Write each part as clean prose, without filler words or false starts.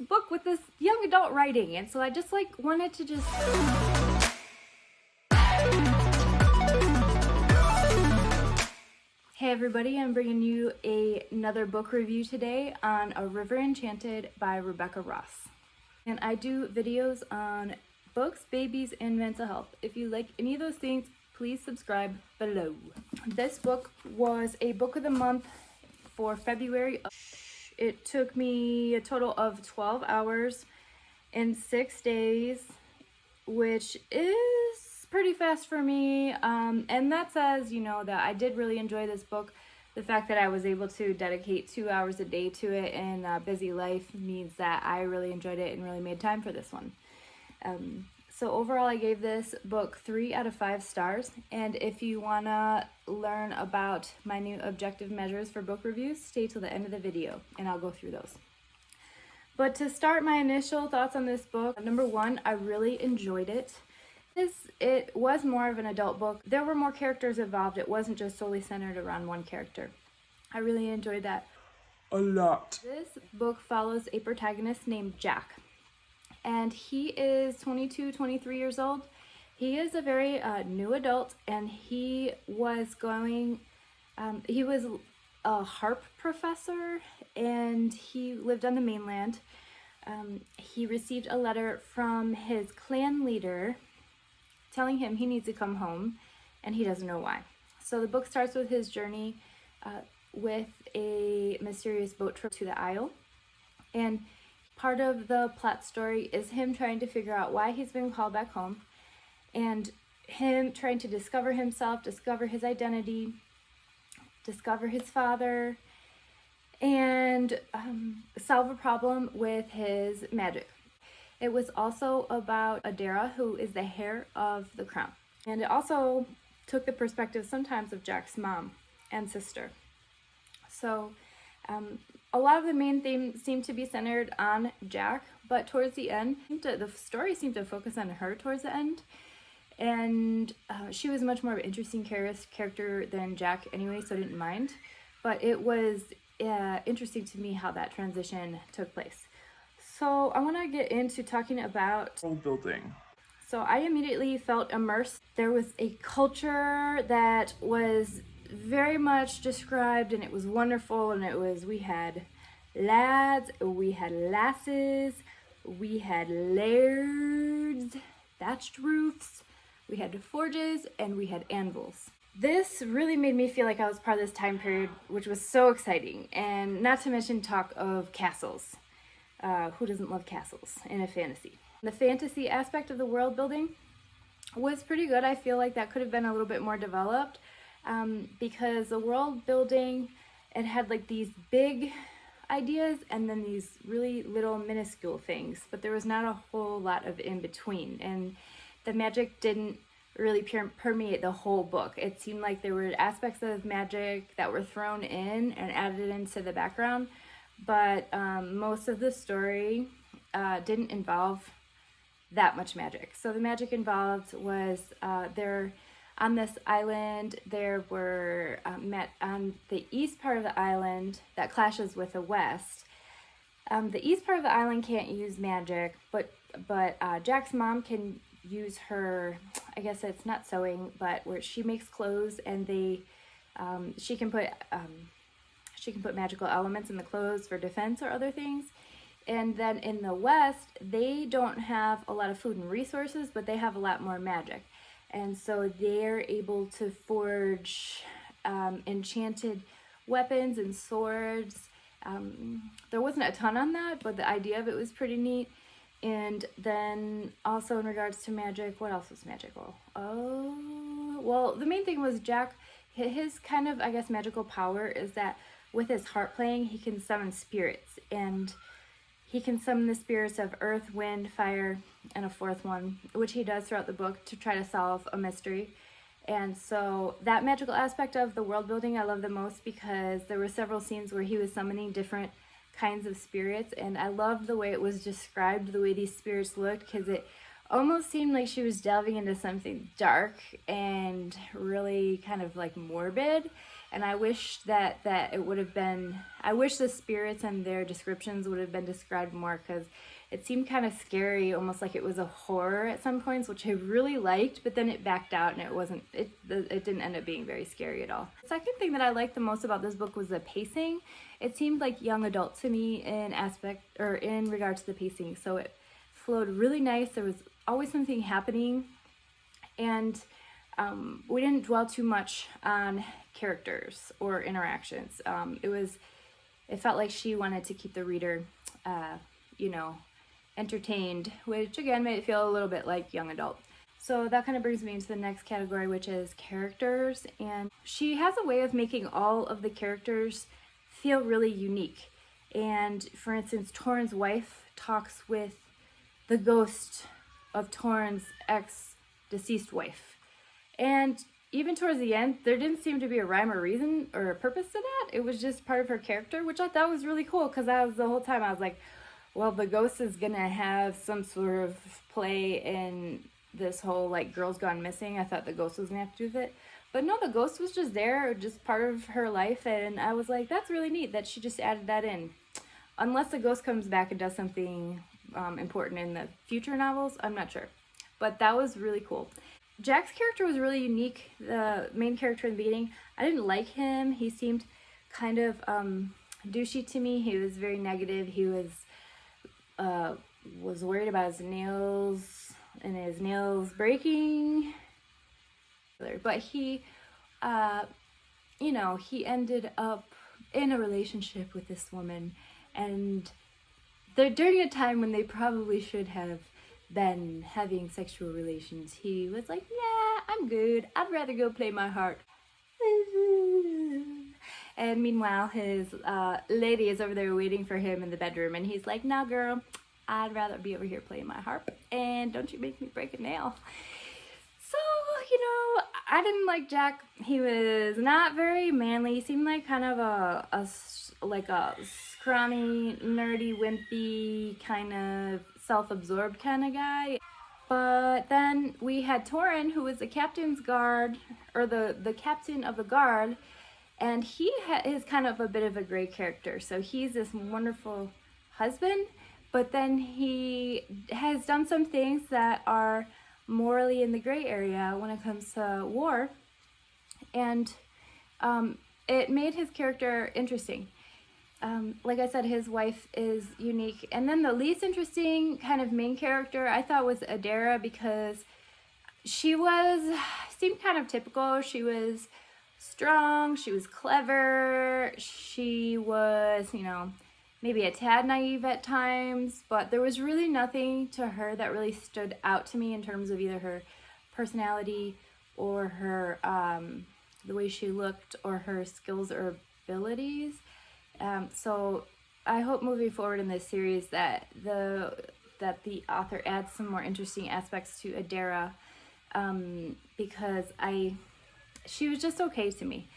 book with this young adult writing, and so I just like wanted to just... Hey everybody, I'm bringing you another book review today on A River Enchanted by Rebecca Ross. And I do videos on books, babies, and mental health. If you like any of those things, please subscribe below. This book was a book of the month for February. It took me a total of 12 hours and 6 days, which is pretty fast for me. And that says, you know, that I did really enjoy this book. The fact that I was able to dedicate 2 hours a day to it in a busy life means that I really enjoyed it and really made time for this one. So overall, I gave this book 3 out of 5 stars. And if you want to learn about my new objective measures for book reviews, stay till the end of the video and I'll go through those. But to start my initial thoughts on this book, number one, I really enjoyed it. It was more of an adult book. There were more characters involved. It wasn't just solely centered around one character. I really enjoyed that a lot. This book follows a protagonist named Jack. And he is 22, 23 years old. He is a very new adult, and he was a harp professor, and he lived on the mainland. He received a letter from his clan leader telling him he needs to come home, and he doesn't know why. So the book starts with his journey with a mysterious boat trip to the Isle, and part of the plot story is him trying to figure out why he's been called back home, and him trying to discover himself, discover his identity, discover his father, and solve a problem with his magic. It was also about Adera, who is the heir of the crown. And it also took the perspective sometimes of Jack's mom and sister. So a lot of the main themes seem to be centered on Jack, but towards the end, the story seemed to focus on her towards the end. And she was much more of an interesting character than Jack anyway, so I didn't mind. But it was interesting to me how that transition took place. So I want to get into talking about World building. So I immediately felt immersed. There was a culture that was very much described, and it was wonderful, and we had lads, we had lasses, we had lairds, thatched roofs, we had forges, and we had anvils. This really made me feel like I was part of this time period, which was so exciting, and not to mention talk of castles. Who doesn't love castles in a fantasy? The fantasy aspect of the world building was pretty good. I feel like that could have been a little bit more developed because the world building, it had like these big ideas and then these really little minuscule things, but there was not a whole lot of in between, and the magic didn't really permeate the whole book. It seemed like there were aspects of magic that were thrown in and added into the background, but most of the story didn't involve that much magic. So the magic involved was there on this island, there were on the east part of the island that clashes with the west. The east part of the island can't use magic, but Jack's mom can use her, I guess it's not sewing, but where she makes clothes, and she can put magical elements in the clothes for defense or other things. And then in the west, they don't have a lot of food and resources, but they have a lot more magic. And so they're able to forge enchanted weapons and swords. There wasn't a ton on that, but the idea of it was pretty neat. And then also in regards to magic, what else was magical? Oh, well, the main thing was Jack, his kind of, I guess, magical power is that with his harp playing, he can summon spirits, and he can summon the spirits of earth, wind, fire, and a fourth one, which he does throughout the book to try to solve a mystery. And so that magical aspect of the world building I love the most, because there were several scenes where he was summoning different kinds of spirits, and I loved the way it was described, the way these spirits looked, because it almost seemed like she was delving into something dark and really kind of like morbid. And I wish that it would have been, I wish the spirits and their descriptions would have been described more, because it seemed kind of scary, almost like it was a horror at some points, which I really liked, but then it backed out and it didn't end up being very scary at all. The second thing that I liked the most about this book was the pacing. It seemed like young adult to me in regards to the pacing. So it flowed really nice. There was always something happening, and we didn't dwell too much on characters or interactions. It felt like she wanted to keep the reader, entertained, which again made it feel a little bit like young adult. So that kind of brings me into the next category, which is characters. And she has a way of making all of the characters feel really unique. And for instance, Torrhen's wife talks with the ghost of Torrhen's ex-deceased wife. And even towards the end, there didn't seem to be a rhyme or reason or a purpose to that. It was just part of her character, which I thought was really cool, because the whole time I was like, well, the ghost is gonna have some sort of play in this whole like girls gone missing. I thought the ghost was gonna have to do with it, but no, the ghost was just there, just part of her life, and I was like, that's really neat that she just added that in. Unless the ghost comes back and does something important in the future novels, I'm not sure, but that was really cool. Jack's character was really unique. The main character in the beginning, I didn't like him. He seemed kind of douchey to me. He was very negative. He was worried about his nails and his nails breaking. But he, he ended up in a relationship with this woman, and they're during a time when they probably should have been having sexual relations. He was like, yeah, I'm good. I'd rather go play my harp. And meanwhile, his lady is over there waiting for him in the bedroom, and he's like, nah, girl, I'd rather be over here playing my harp, and don't you make me break a nail. So, I didn't like Jack. He was not very manly. He seemed like kind of a scrawny, nerdy, wimpy, kind of self-absorbed kind of guy. But then we had Torrhen, who was the captain's guard, or the captain of the guard, and he is kind of a bit of a gray character. So he's this wonderful husband, but then he has done some things that are morally in the gray area when it comes to war, and it made his character interesting. Like I said, his wife is unique. And then the least interesting kind of main character I thought was Adera, because she seemed kind of typical. She was strong, she was clever, she was, maybe a tad naive at times, but there was really nothing to her that really stood out to me in terms of either her personality or her, the way she looked, or her skills or abilities. So I hope moving forward in this series that the author adds some more interesting aspects to Adera, because she was just okay to me.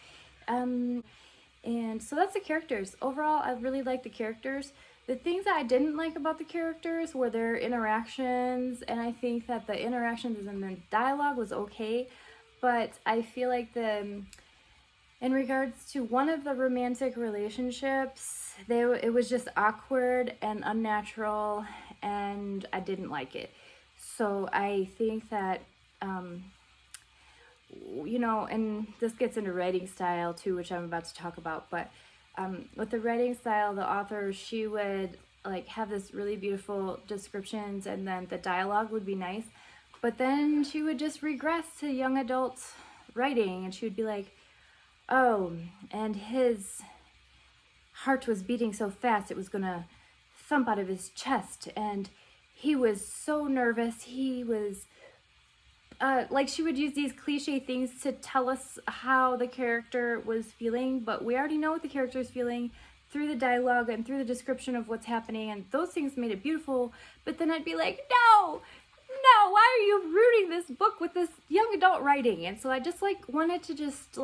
And so that's the characters. Overall, I really liked the characters. The things that I didn't like about the characters were their interactions, and I think that the interactions and the dialogue was okay, but I feel like in regards to one of the romantic relationships, it was just awkward and unnatural, and I didn't like it. So I think that, and this gets into writing style too, which I'm about to talk about, but with the writing style, the author, she would have this really beautiful descriptions, and then the dialogue would be nice, but then she would just regress to young adult writing, and she would be like, oh, and his heart was beating so fast it was gonna thump out of his chest, and he was so nervous. He was she would use these cliche things to tell us how the character was feeling, but we already know what the character is feeling through the dialogue and through the description of what's happening, and those things made it beautiful. But then I'd be like, no, why are you ruining this book with this young adult writing? And so I just wanted to just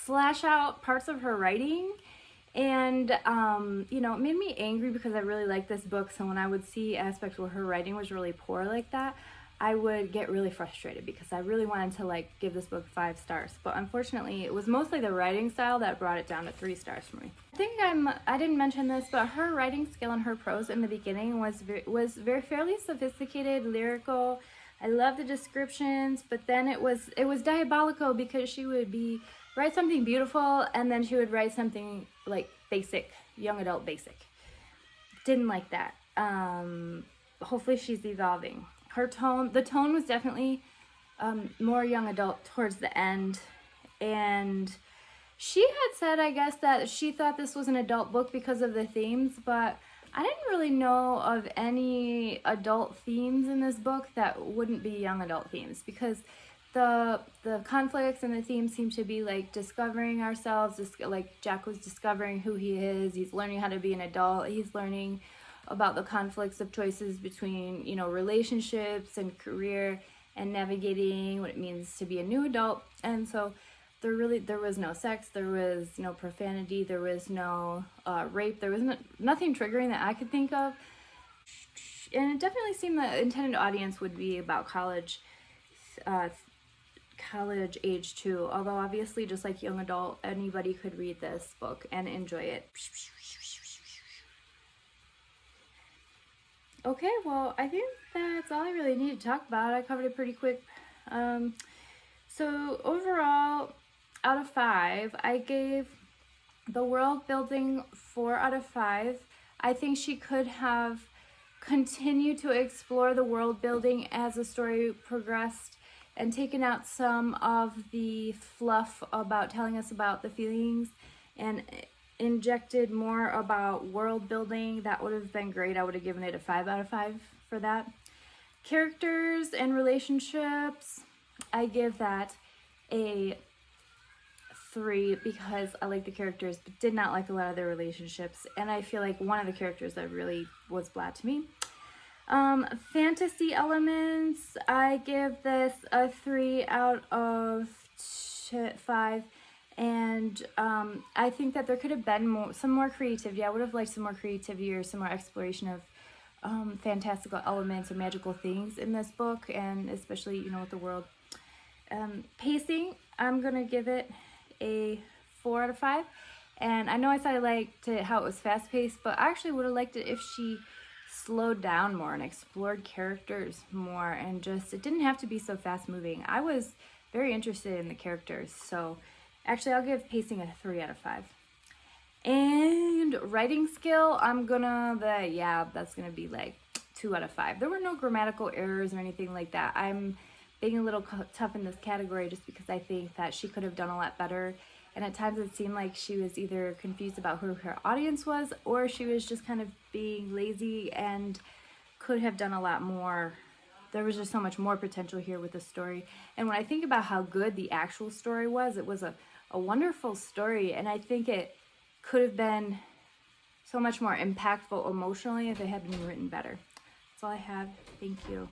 slash out parts of her writing, and it made me angry because I really liked this book. So when I would see aspects where her writing was really poor like that, I would get really frustrated because I really wanted to like give this book 5 stars. But unfortunately, it was mostly the writing style that brought it down to 3 stars for me. I didn't mention this, but her writing skill and her prose in the beginning was very fairly sophisticated, lyrical. I love the descriptions, but then it was diabolical because she would write something beautiful and then she would write something like basic, young adult basic. Didn't like that. Hopefully she's evolving. The tone was definitely more young adult towards the end, and she had said, I guess, that she thought this was an adult book because of the themes, but I didn't really know of any adult themes in this book that wouldn't be young adult themes, because the conflicts and the themes seem to be like discovering ourselves, just like Jack was discovering who he is. He's learning how to be an adult. He's learning about the conflicts of choices between, you know, relationships and career, and navigating what it means to be a new adult. And so there was no sex, there was no profanity, there was no rape, there was nothing triggering that I could think of. And it definitely seemed the intended audience would be about college age too, although obviously just like young adult, anybody could read this book and enjoy it. Okay, well, I think that's all I really need to talk about. I covered it pretty quick. So overall, out of 5, I gave the world building 4 out of 5. I think she could have continued to explore the world building as the story progressed and taken out some of the fluff about telling us about the feelings and injected more about world building. That would have been great. I would have given it a 5 out of 5 for that. Characters and relationships, I give that a 3 because I like the characters but did not like a lot of their relationships, and I feel like one of the characters that really was blah to me. Fantasy elements, I give this a 3 out of 5. And I think that there could have been some more creativity. I would have liked some more creativity or some more exploration of fantastical elements or magical things in this book, and especially, you know, with the world. Pacing, I'm going to give it a 4 out of 5. And I know I said I liked how it was fast-paced, but I actually would have liked it if she slowed down more and explored characters more, and just, it didn't have to be so fast-moving. I was very interested in the characters, so actually, I'll give pacing a 3 out of 5. And writing skill, that's gonna be like 2 out of 5. There were no grammatical errors or anything like that. I'm being a little tough in this category just because I think that she could have done a lot better. And at times it seemed like she was either confused about who her audience was, or she was just kind of being lazy and could have done a lot more. There was just so much more potential here with the story. And when I think about how good the actual story was, it was a wonderful story, and I think it could have been so much more impactful emotionally if it had been written better. That's all I have. Thank you.